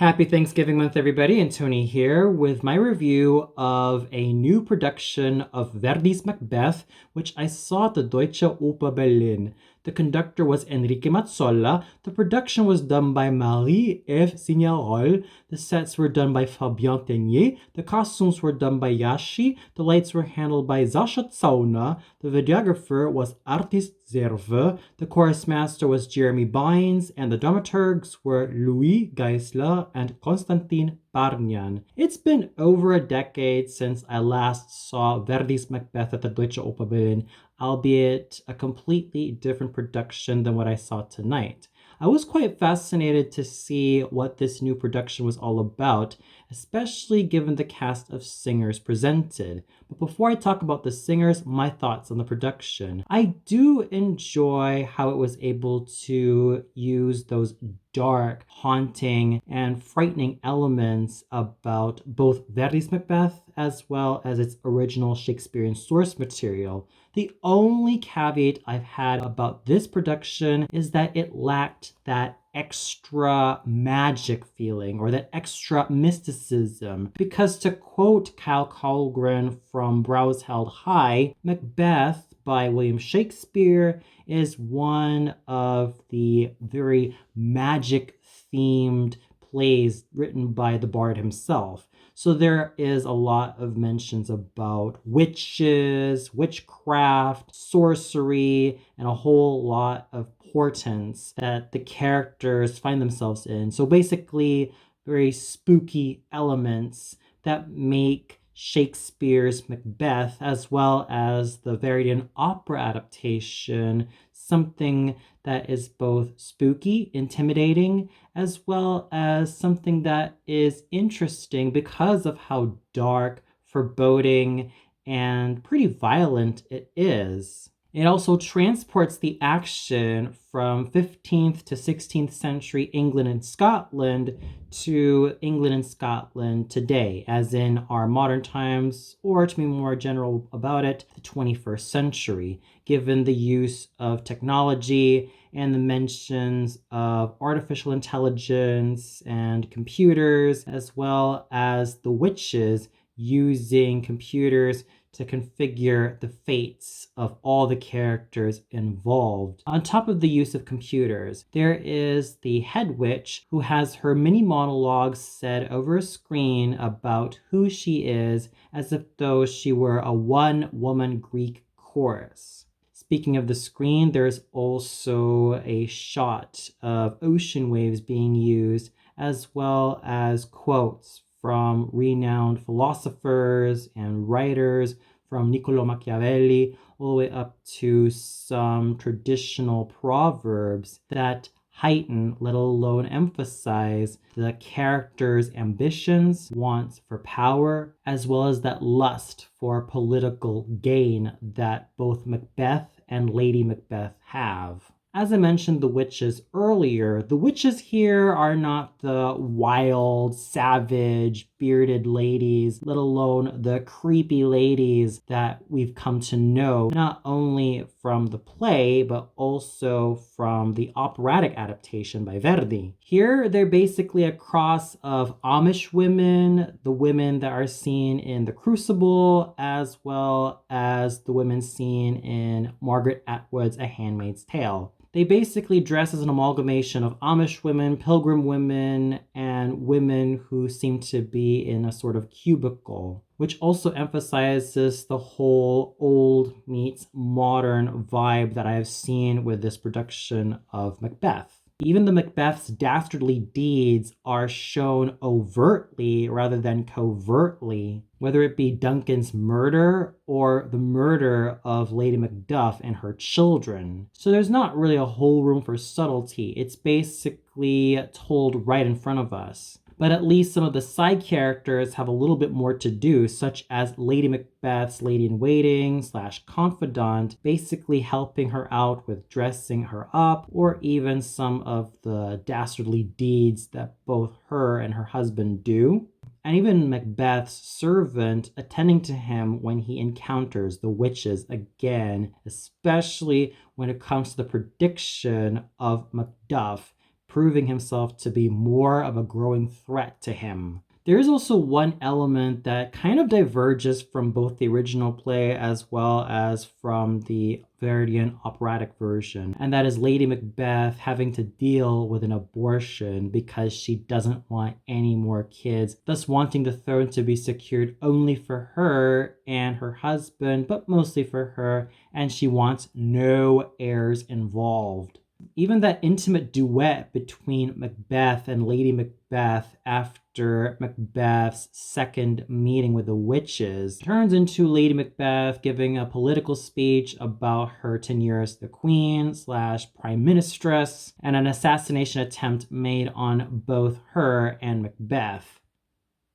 Happy Thanksgiving month, everybody, and Tony here with my review of a new production of Verdi's Macbeth, which I saw at the Deutsche Oper Berlin. The conductor was Enrique Mazzolla. The production was done by Marie-Ève Signeyrole. The sets were done by Fabien Tenier. The costumes were done by Yashi. The lights were handled by Sascha Zauna. The videographer was Artist Zerve. The chorus master was Jeremy Bynes, and the dramaturgs were Louis Geisler and Konstantin Barnian. It's been over a decade since I last saw Verdi's Macbeth at the Deutsche Oper Berlin, albeit a completely different production than what I saw tonight. I was quite fascinated to see what this new production was all about, especially given the cast of singers presented. But before I talk about the singers, my thoughts on the production. I do enjoy how it was able to use those dark, haunting, and frightening elements about both Verdi's Macbeth as well as its original Shakespearean source material. The only caveat I've had about this production is that it lacked that extra magic feeling or that extra mysticism. Because to quote Kyle Colgren from Browse Held High, Macbeth by William Shakespeare is one of the very magic themed plays written by the bard himself. So there is a lot of mentions about witches, witchcraft, sorcery, and a whole lot of portents that the characters find themselves in. So basically, very spooky elements that make Shakespeare's Macbeth, as well as the Verdian opera adaptation, something that is both spooky, intimidating, as well as something that is interesting because of how dark, foreboding, and pretty violent it is. It also transports the action from 15th to 16th century England and Scotland to England and Scotland today, as in our modern times, or to be more general about it, the 21st century, given the use of technology and the mentions of artificial intelligence and computers, as well as the witches using computers to configure the fates of all the characters involved. On top of the use of computers, there is the head witch who has her mini monologues said over a screen about who she is, as if though she were a one-woman Greek chorus. Speaking of the screen, there's also a shot of ocean waves being used, as well as quotes from renowned philosophers and writers, from Niccolo Machiavelli all the way up to some traditional proverbs that heighten, let alone emphasize, the character's ambitions, wants for power, as well as that lust for political gain that both Macbeth and Lady Macbeth have. As I mentioned the witches earlier, the witches here are not the wild, savage, bearded ladies, let alone the creepy ladies that we've come to know, not only from the play, but also from the operatic adaptation by Verdi. Here, they're basically a cross of Amish women, the women that are seen in The Crucible, as well as the women seen in Margaret Atwood's A Handmaid's Tale. They basically dress as an amalgamation of Amish women, pilgrim women, and women who seem to be in a sort of cubicle, which also emphasizes the whole old meets modern vibe that I have seen with this production of Macbeth. Even the Macbeth's dastardly deeds are shown overtly rather than covertly, whether it be Duncan's murder or the murder of Lady Macduff and her children. So there's not really a whole room for subtlety. It's basically told right in front of us. But at least some of the side characters have a little bit more to do, such as Lady Macbeth's lady-in-waiting / confidant, basically helping her out with dressing her up, or even some of the dastardly deeds that both her and her husband do. And even Macbeth's servant attending to him when he encounters the witches again, especially when it comes to the prediction of Macduff proving himself to be more of a growing threat to him. There is also one element that kind of diverges from both the original play as well as from the Verdian operatic version, and that is Lady Macbeth having to deal with an abortion because she doesn't want any more kids, thus wanting the throne to be secured only for her and her husband, but mostly for her, and she wants no heirs involved. Even that intimate duet between Macbeth and Lady Macbeth after Macbeth's second meeting with the witches turns into Lady Macbeth giving a political speech about her tenure as the queen / prime ministress and an assassination attempt made on both her and Macbeth.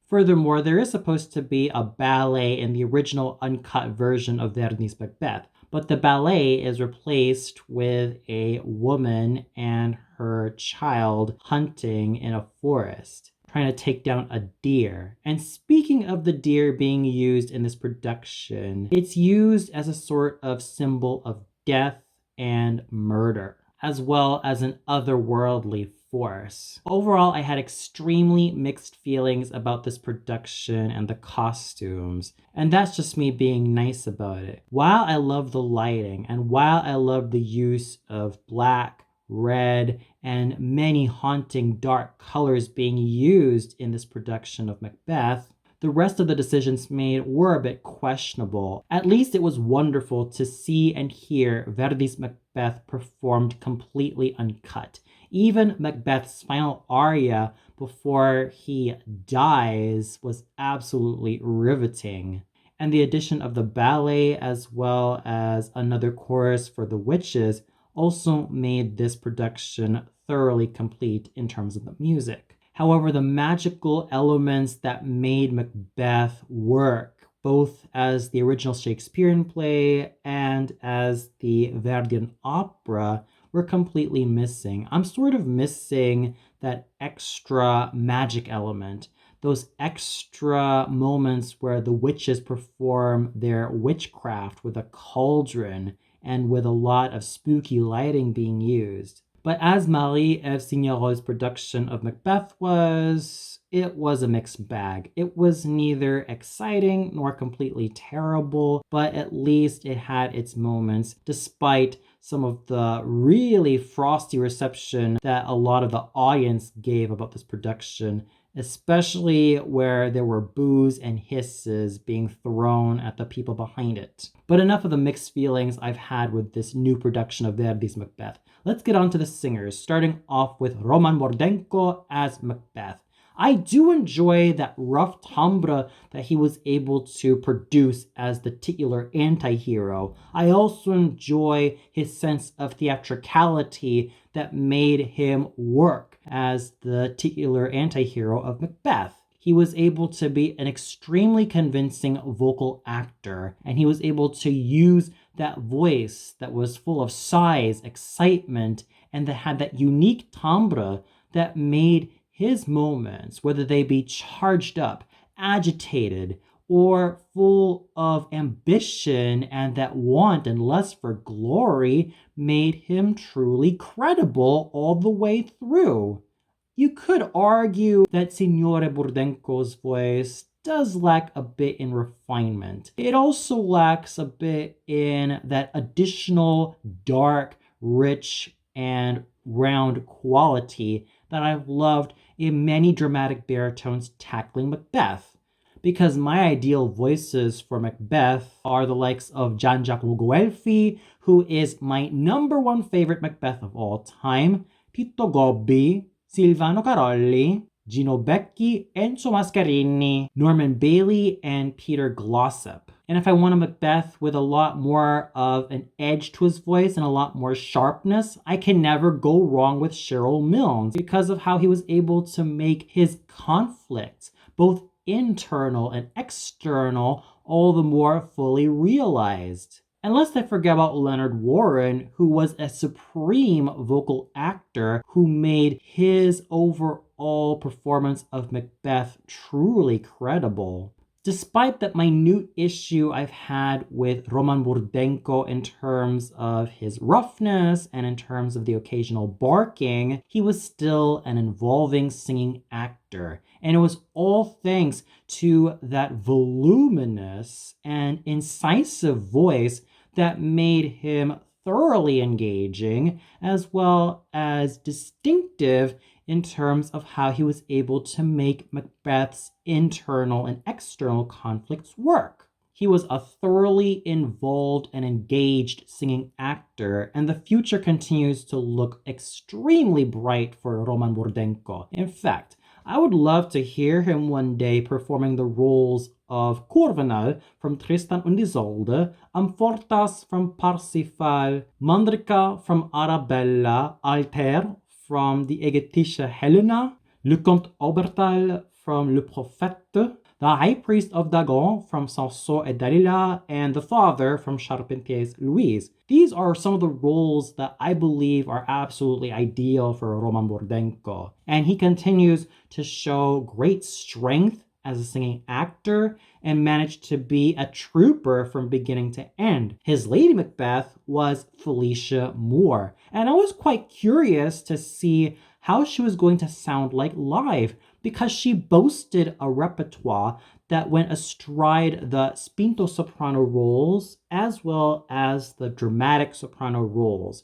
Furthermore, there is supposed to be a ballet in the original uncut version of Verdi's Macbeth, but the ballet is replaced with a woman and her child hunting in a forest, trying to take down a deer. And speaking of the deer being used in this production, it's used as a sort of symbol of death and murder, as well as an otherworldly force. Overall, I had extremely mixed feelings about this production and the costumes, and that's just me being nice about it. While I love the lighting, and while I love the use of black, red, and many haunting dark colors being used in this production of Macbeth, the rest of the decisions made were a bit questionable. At least it was wonderful to see and hear Verdi's Macbeth performed completely uncut. Even Macbeth's final aria before he dies was absolutely riveting. And the addition of the ballet as well as another chorus for the witches also made this production thoroughly complete in terms of the music. However, the magical elements that made Macbeth work, both as the original Shakespearean play and as the Verdian opera, were completely missing. I'm sort of missing that extra magic element, those extra moments where the witches perform their witchcraft with a cauldron and with a lot of spooky lighting being used. But as Marie-Ève Signeyrole production of Macbeth was, it was a mixed bag. It was neither exciting nor completely terrible, but at least it had its moments, despite some of the really frosty reception that a lot of the audience gave about this production, especially where there were boos and hisses being thrown at the people behind it. But enough of the mixed feelings I've had with this new production of Verdi's Macbeth. Let's get on to the singers, starting off with Roman Burdenko as Macbeth. I do enjoy that rough timbre that he was able to produce as the titular anti-hero. I also enjoy his sense of theatricality that made him work as the titular anti-hero of Macbeth. He was able to be an extremely convincing vocal actor, and he was able to use that voice that was full of sighs, excitement, and that had that unique timbre that made his moments, whether they be charged up, agitated, or full of ambition and that want and lust for glory, made him truly credible all the way through. You could argue that Signore Burdenko's voice does lack a bit in refinement. It also lacks a bit in that additional dark, rich, and round quality that I've loved in many dramatic baritones tackling Macbeth. Because my ideal voices for Macbeth are the likes of Gian-Giacomo Guelfi, who is my number one favorite Macbeth of all time, Tito Gobbi, Silvano Carolli, Gino Becchi, Enzo Mascarini, Norman Bailey, and Peter Glossop. And if I want a Macbeth with a lot more of an edge to his voice and a lot more sharpness, I can never go wrong with Cheryl Milnes because of how he was able to make his conflicts, both internal and external, all the more fully realized. And lest I forget about Leonard Warren, who was a supreme vocal actor who made his overall performance of Macbeth truly credible. Despite that minute issue I've had with Roman Burdenko in terms of his roughness and in terms of the occasional barking, he was still an involving singing actor. And it was all thanks to that voluminous and incisive voice that made him thoroughly engaging, as well as distinctive in terms of how he was able to make Macbeth's internal and external conflicts work. He was a thoroughly involved and engaged singing actor, and the future continues to look extremely bright for Roman Burdenko. In fact, I would love to hear him one day performing the roles of Corvinal from Tristan und Isolde, Amfortas from Parsifal, Mandrika from Arabella, Altair from the Ägyptische Helena, Le Comte Aubertal from Le Prophète, the High Priest of Dagon from Samson et Dalila, and the Father from Charpentier's Louise. These are some of the roles that I believe are absolutely ideal for Roman Burdenko. And he continues to show great strength as a singing actor and managed to be a trooper from beginning to end. His Lady Macbeth was Felicia Moore, and I was quite curious to see how she was going to sound like live, because she boasted a repertoire that went astride the spinto soprano roles as well as the dramatic soprano roles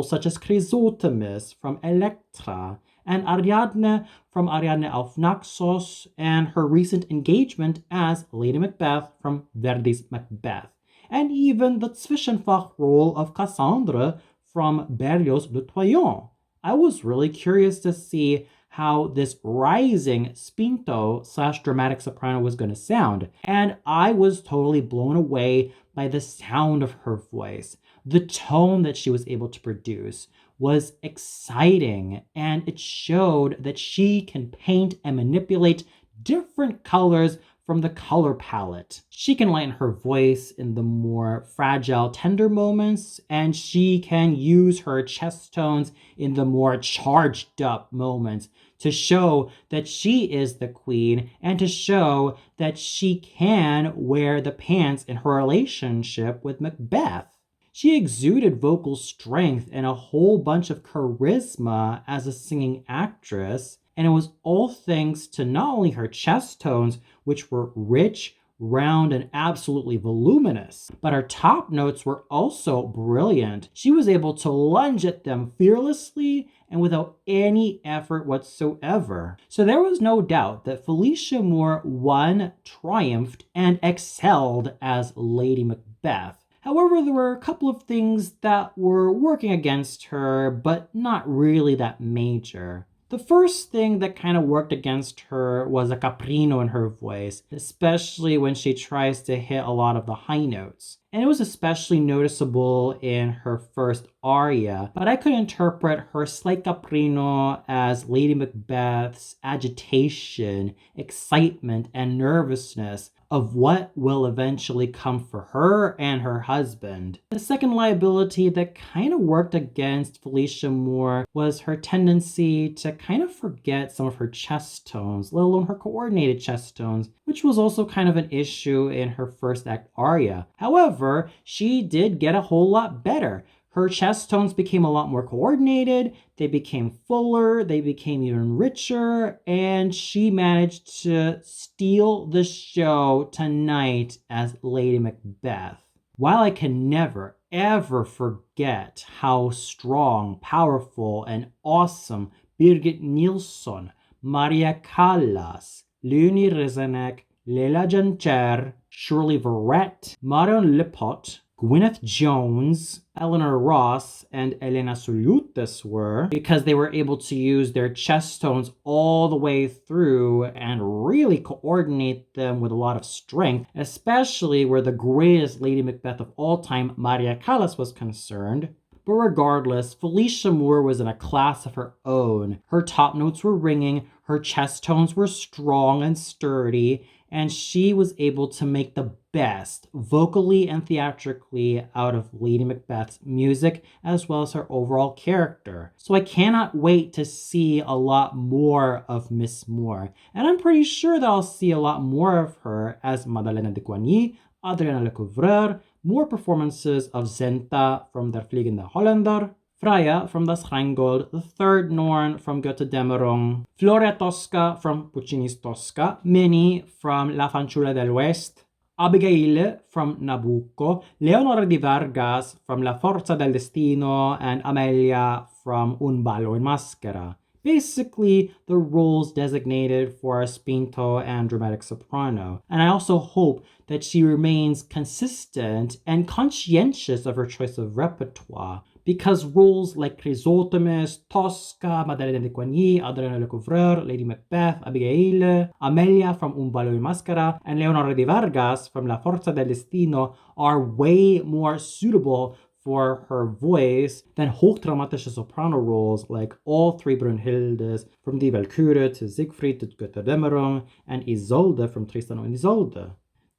such as Chrysothemis from Elektra, and Ariadne from Ariadne auf Naxos, and her recent engagement as Lady Macbeth from Verdi's Macbeth, and even the Zwischenfach role of Cassandra from Berlioz' Le Troyon. I was really curious to see how this rising spinto/dramatic soprano was going to sound, and I was totally blown away by the sound of her voice. The tone that she was able to produce was exciting, and it showed that she can paint and manipulate different colors from the color palette. She can lighten her voice in the more fragile, tender moments, and she can use her chest tones in the more charged up moments to show that she is the queen and to show that she can wear the pants in her relationship with Macbeth. She exuded vocal strength and a whole bunch of charisma as a singing actress, and it was all thanks to not only her chest tones, which were rich, round, and absolutely voluminous, but her top notes were also brilliant. She was able to lunge at them fearlessly and without any effort whatsoever. So there was no doubt that Felicia Moore won, triumphed, and excelled as Lady Macbeth. However, there were a couple of things that were working against her, but not really that major. The first thing that kind of worked against her was a caprino in her voice, especially when she tries to hit a lot of the high notes. And it was especially noticeable in her first aria, but I could interpret her slight caprino as Lady Macbeth's agitation, excitement, and nervousness of what will eventually come for her and her husband. The second liability that kind of worked against Felicia Moore was her tendency to kind of forget some of her chest tones, let alone her coordinated chest tones, which was also kind of an issue in her first act aria. However, she did get a whole lot better. Her chest tones became a lot more coordinated, they became fuller, they became even richer, and she managed to steal the show tonight as Lady Macbeth. While I can never, ever forget how strong, powerful, and awesome Birgit Nilsson, Maria Callas, Leonie Reznek, Lela Jancher, Shirley Verrett, Marion Lipot, Gwyneth Jones, Eleanor Ross, and Elena Solutis were, because they were able to use their chest tones all the way through and really coordinate them with a lot of strength, especially where the greatest Lady Macbeth of all time, Maria Callas, was concerned. But regardless, Felicia Moore was in a class of her own. Her top notes were ringing, her chest tones were strong and sturdy, and she was able to make the best, vocally and theatrically, out of Lady Macbeth's music as well as her overall character. So I cannot wait to see a lot more of Miss Moore. And I'm pretty sure that I'll see a lot more of her as Madalena de Coigny, Adriana Lecouvreur, more performances of Zenta from Der Fliegende Holländer, Freya from Das Rheingold, the third Norn from Goethe Dämmerung, Floria Tosca from Puccini's Tosca, Minnie from La Fanciulla del West, Abigail from Nabucco, Leonora di Vargas from La Forza del Destino, and Amelia from Un ballo in maschera. Basically, the roles designated for a spinto and dramatic soprano. And I also hope that she remains consistent and conscientious of her choice of repertoire, because roles like Chrysothemis, Tosca, Madeleine de Coigny, Adriana Lecouvreur, Lady Macbeth, Abigail, Amelia from Un ballo in maschera, and Leonora di Vargas from La Forza del Destino are way more suitable for her voice than hochdramatische soprano roles like all three Brunhildes, from Die Walküre to Siegfried to Götterdämmerung, and Isolde from Tristan und Isolde.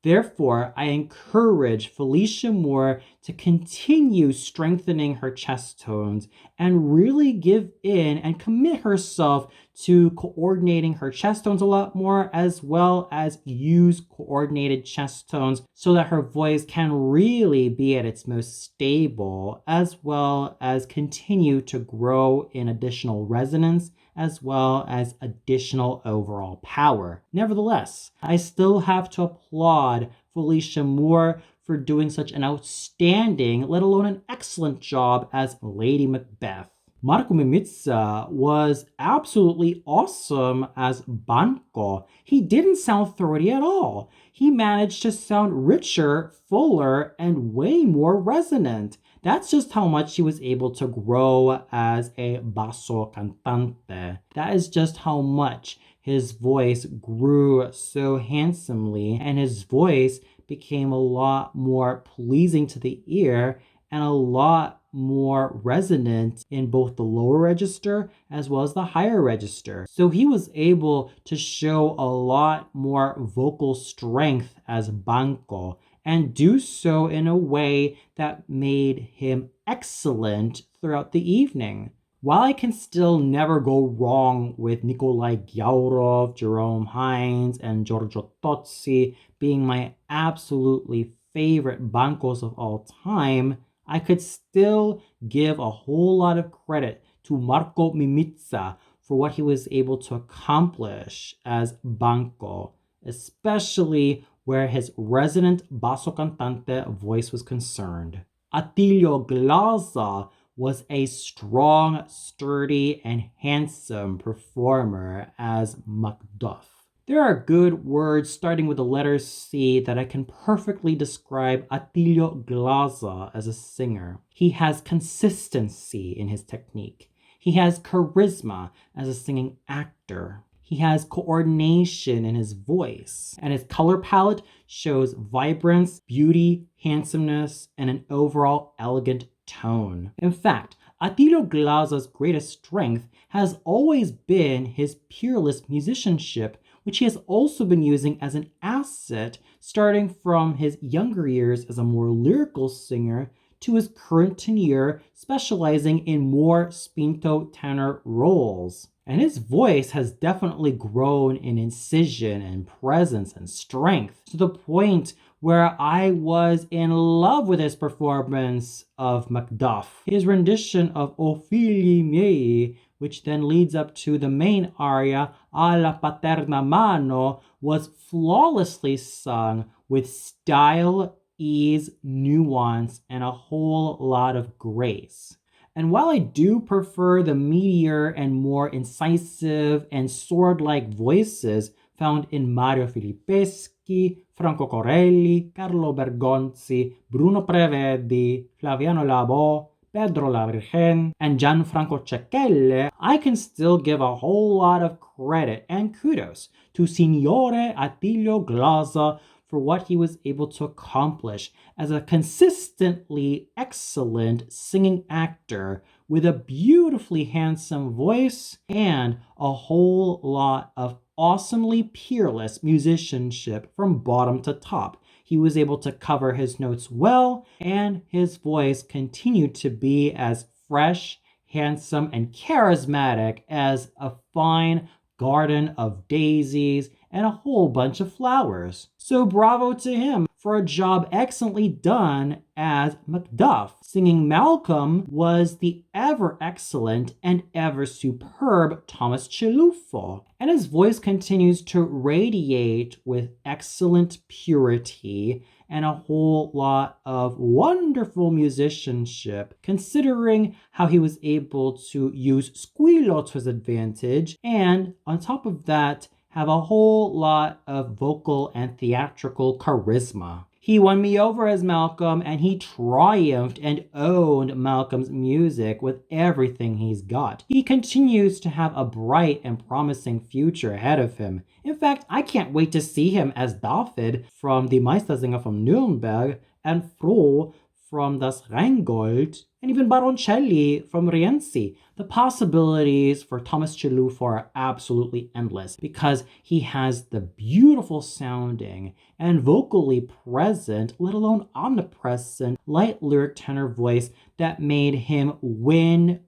Therefore, I encourage Felicia Moore to continue strengthening her chest tones and really give in and commit herself to coordinating her chest tones a lot more, as well as use coordinated chest tones so that her voice can really be at its most stable, as well as continue to grow in additional resonance as well as additional overall power. Nevertheless, I still have to applaud Felicia Moore for doing such an outstanding, let alone an excellent job as Lady Macbeth. Marco Mimica was absolutely awesome as Banco. He didn't sound throaty at all. He managed to sound richer, fuller, and way more resonant. That's just how much he was able to grow as a basso cantante. That is just how much his voice grew so handsomely, and his voice became a lot more pleasing to the ear and a lot more resonant in both the lower register as well as the higher register. So he was able to show a lot more vocal strength as Banco, and do so in a way that made him excellent throughout the evening. While I can still never go wrong with Nikolai Gyaurov, Jerome Hines, and Giorgio Tozzi being my absolutely favorite bancos of all time, I could still give a whole lot of credit to Marco Mimica for what he was able to accomplish as Banco, especially where his resonant basso cantante voice was concerned. Attilio Glaza was a strong, sturdy, and handsome performer as Macduff. There are good words starting with the letter C that I can perfectly describe Attilio Glaza as a singer. He has consistency in his technique. He has charisma as a singing actor. He has coordination in his voice, and his color palette shows vibrance, beauty, handsomeness, and an overall elegant tone. In fact, Attilio Glaza's greatest strength has always been his peerless musicianship, which he has also been using as an asset starting from his younger years as a more lyrical singer to his current tenure specializing in more spinto tenor roles. And his voice has definitely grown in incision and presence and strength to the point where I was in love with his performance of Macduff. His rendition of O Figli Miei, which then leads up to the main aria, Alla Paterna Mano, was flawlessly sung with style, ease, nuance, and a whole lot of grace. And while I do prefer the meatier and more incisive and sword-like voices found in Mario Filippeschi, Franco Corelli, Carlo Bergonzi, Bruno Prevedi, Flaviano Labo, Pedro La Virgen, and Gianfranco Cecchelle, I can still give a whole lot of credit and kudos to Signore Attilio Glaza for what he was able to accomplish as a consistently excellent singing actor with a beautifully handsome voice and a whole lot of awesomely peerless musicianship from bottom to top. he was able to cover his notes well, and his voice continued to be as fresh, handsome, and charismatic as a fine garden of daisies and a whole bunch of flowers. So bravo to him for a job excellently done as Macduff. Singing Malcolm was the ever excellent and ever superb Thomas Ciluffo, and his voice continues to radiate with excellent purity and a whole lot of wonderful musicianship, considering how he was able to use squillo to his advantage, and on top of that, have a whole lot of vocal and theatrical charisma. He won me over as Malcolm, and he triumphed and owned Malcolm's music with everything he's got. He continues to have a bright and promising future ahead of him. In fact, I can't wait to see him as David from Die Meistersinger from Nuremberg and Froh from Das Rheingold, and even Baroncelli from Rienzi. The possibilities for Thomas Ciluffo are absolutely endless because he has the beautiful sounding and vocally present, let alone omnipresent, light lyric tenor voice that made him win,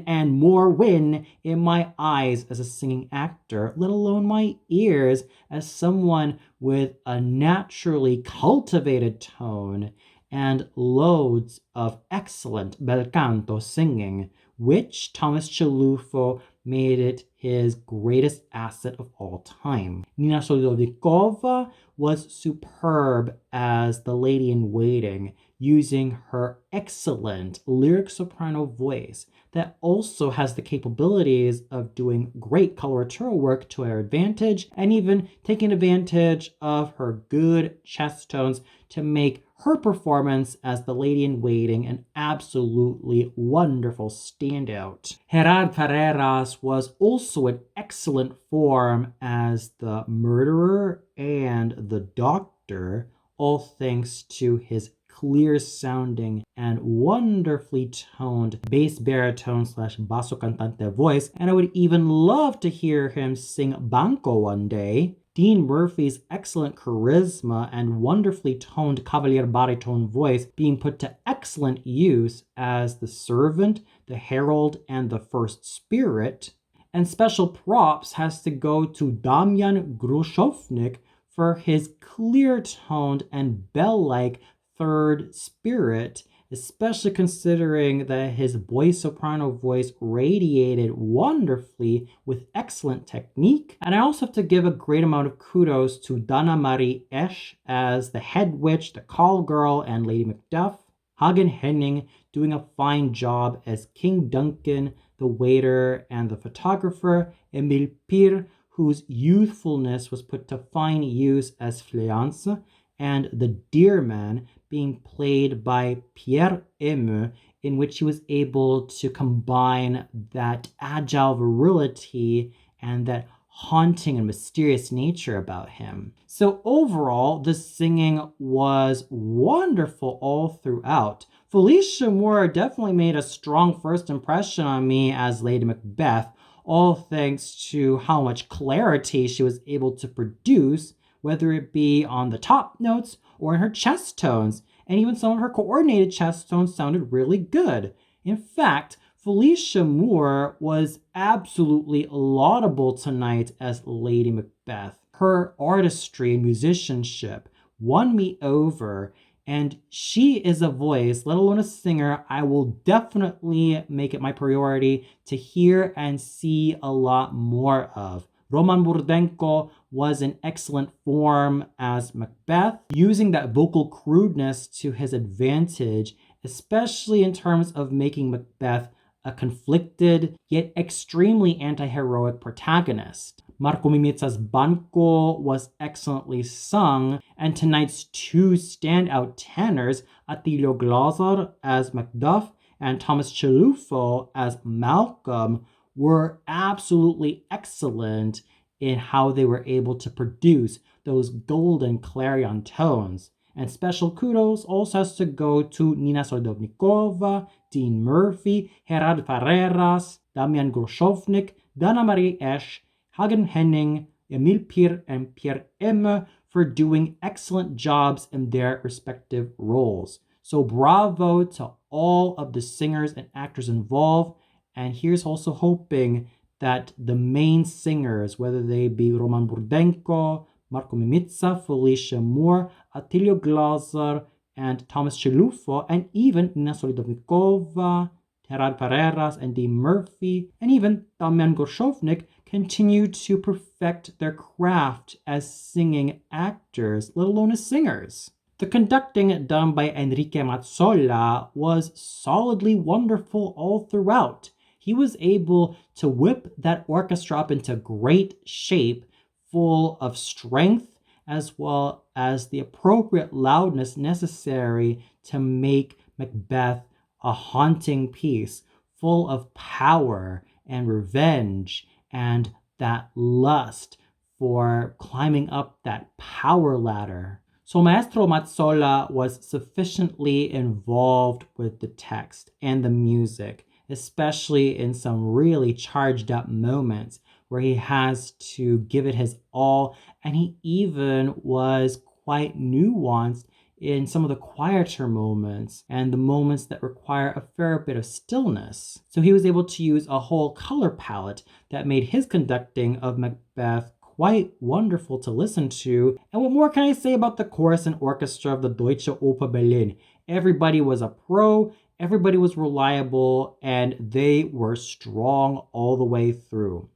and more win in my eyes as a singing actor, let alone my ears as someone with a naturally cultivated tone and loads of excellent bel canto singing, which Thomas Ciluffo made it his greatest asset of all time. Nina Solodovnikova was superb as the Lady in Waiting, using her excellent lyric soprano voice that also has the capabilities of doing great coloratura work to her advantage, and even taking advantage of her good chest tones to make her performance as the Lady in Waiting an absolutely wonderful standout. Gerard Ferreras was also in excellent form as the murderer and the doctor, all thanks to his clear sounding and wonderfully toned bass baritone / basso cantante voice, and I would even love to hear him sing Banco one day. Dean Murphy's excellent charisma and wonderfully toned cavalier baritone voice being put to excellent use as the servant, the herald, and the first spirit. And special props has to go to Damian Grushovnik for his clear-toned and bell-like third spirit, especially considering that his voice soprano voice radiated wonderfully with excellent technique. And I also have to give a great amount of kudos to Dana Marie-Ève as the head witch, the call girl, and Lady Macduff. Hagen Henning doing a fine job as King Duncan, the waiter, and the photographer. Emile Pire, whose youthfulness was put to fine use as Fleance, and the Deerman being played by Pierre Emu, in which he was able to combine that agile virility and that haunting and mysterious nature about him. So overall, the singing was wonderful all throughout. Felicia Moore definitely made a strong first impression on me as Lady Macbeth, all thanks to how much clarity she was able to produce, whether it be on the top notes or in her chest tones, and even some of her coordinated chest tones sounded really good. In fact, Felicia Moore was absolutely laudable tonight as Lady Macbeth. Her artistry and musicianship won me over, and she is a voice, let alone a singer, I will definitely make it my priority to hear and see a lot more of. Roman Burdenko was in excellent form as Macbeth, using that vocal crudeness to his advantage, especially in terms of making Macbeth a conflicted yet extremely anti-heroic protagonist. Marco Mimica's Banco was excellently sung, and tonight's two standout tenors, Attilio Glazar as Macduff and Thomas Ciluffo as Malcolm, were absolutely excellent in how they were able to produce those golden clarion tones. And special kudos also has to go to Nina Soldovnikova, Dean Murphy, Gerard Ferreras, Damian Grushovnik, Dana Marie-Ève, Hagen Henning, Emile Pire, and Pierre Emme for doing excellent jobs in their respective roles. So bravo to all of the singers and actors involved. And here's also hoping that the main singers, whether they be Roman Burdenko, Marco Mimica, Felicia Moore, Attilio Glaser, and Thomas Chelufo, and even Nina Solodovnikova, Gerard Ferreras, and Dean Murphy, and even Damian Gorshovnik continue to perfect their craft as singing actors, let alone as singers. The conducting done by Enrique Mazzola was solidly wonderful all throughout. He was able to whip that orchestra up into great shape, full of strength, as well as the appropriate loudness necessary to make Macbeth a haunting piece, full of power and revenge and that lust for climbing up that power ladder. So Maestro Mazzola was sufficiently involved with the text and the music, especially in some really charged up moments where he has to give it his all, and he even was quite nuanced in some of the quieter moments and the moments that require a fair bit of stillness. So he was able to use a whole color palette that made his conducting of Macbeth quite wonderful to listen to. And what more can I say about the chorus and orchestra of the Deutsche Oper Berlin? Everybody was a pro, everybody was reliable, and they were strong all the way through.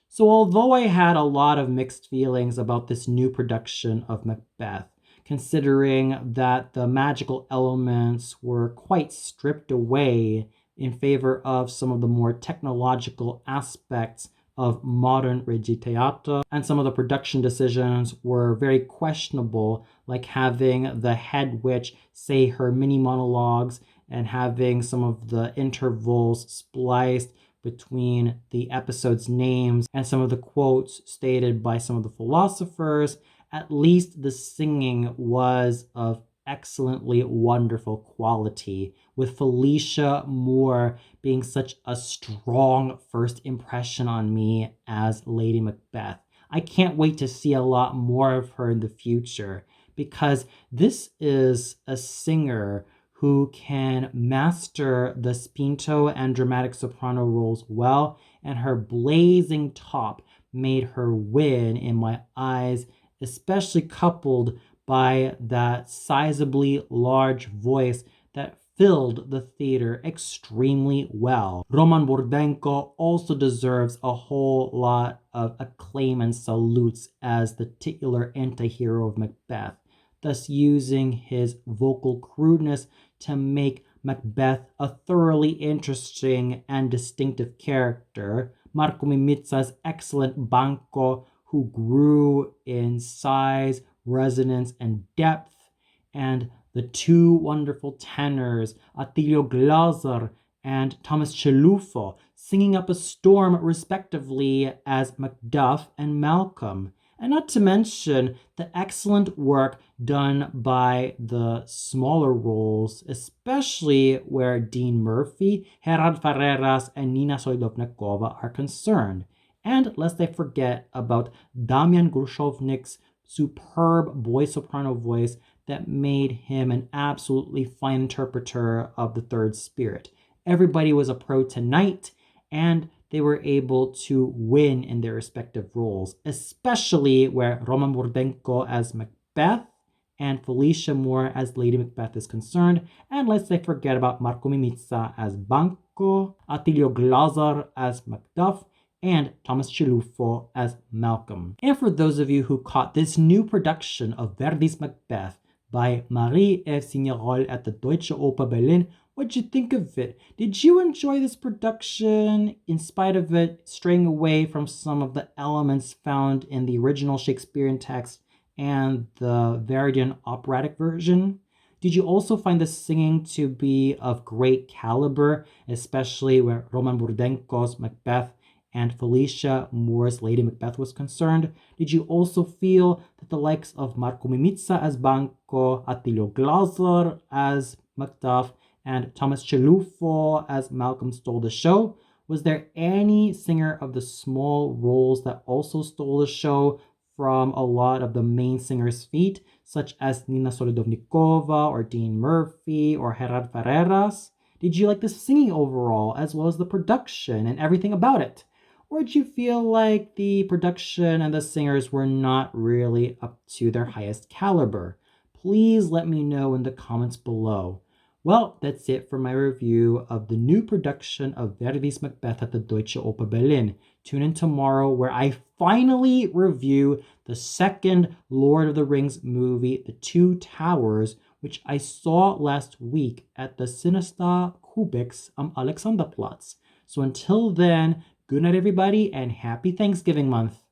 So although I had a lot of mixed feelings about this new production of Macbeth, considering that the magical elements were quite stripped away in favor of some of the more technological aspects of modern Regie-Theater, and some of the production decisions were very questionable, like having the head witch say her mini monologues and having some of the intervals spliced between the episode's names and some of the quotes stated by some of the philosophers. At least the singing was of excellently wonderful quality, with Felicia Moore being such a strong first impression on me as Lady Macbeth. I can't wait to see a lot more of her in the future, because this is a singer who can master the spinto and dramatic soprano roles well, and her blazing top made her win in my eyes, especially coupled by that sizably large voice that filled the theater extremely well. Roman Burdenko also deserves a whole lot of acclaim and salutes as the titular anti-hero of Macbeth, thus using his vocal crudeness to make Macbeth a thoroughly interesting and distinctive character. Marco Mimica's excellent Banco, who grew in size, resonance, and depth, and the two wonderful tenors, Attilio Glaser and Thomas Chelufo, singing up a storm respectively as Macduff and Malcolm. And not to mention the excellent work done by the smaller roles, especially where Dean Murphy, Gerard Ferreras, and Nina Solodovnikova are concerned. And lest I forget about Damian Gorshovnik's superb boy soprano voice that made him an absolutely fine interpreter of the third spirit. Everybody was a pro tonight, and they were able to win in their respective roles, especially where Roman Burdenko as Macbeth and Felicia Moore as Lady Macbeth is concerned. And let's not forget about Marco Mimica as Banco, Attilio Glaser as Macduff, and Thomas Chelufo as Malcolm. And for those of you who caught this new production of Verdi's Macbeth by Marie-Ève Signeyrole at the Deutsche Oper Berlin, what'd you think of it? Did you enjoy this production in spite of it straying away from some of the elements found in the original Shakespearean text and the Verdian operatic version? Did you also find the singing to be of great caliber, especially where Roman Burdenko's Macbeth and Felicia Moore's Lady Macbeth was concerned? Did you also feel that the likes of Marco Mimica as Banco, Attilio Glaser as Macduff, and Thomas Chelufo as Malcolm stole the show? Was there any singer of the small roles that also stole the show from a lot of the main singers' feet, such as Nina Solodovnikova or Dean Murphy or Gerard Ferreras? Did you like the singing overall, as well as the production and everything about it? Or did you feel like the production and the singers were not really up to their highest caliber? Please let me know in the comments below. Well, that's it for my review of the new production of Verdi's Macbeth at the Deutsche Oper Berlin. Tune in tomorrow where I finally review the second Lord of the Rings movie, The Two Towers, which I saw last week at the Sinister Kubix Alexanderplatz. So until then, good night everybody and happy Thanksgiving month.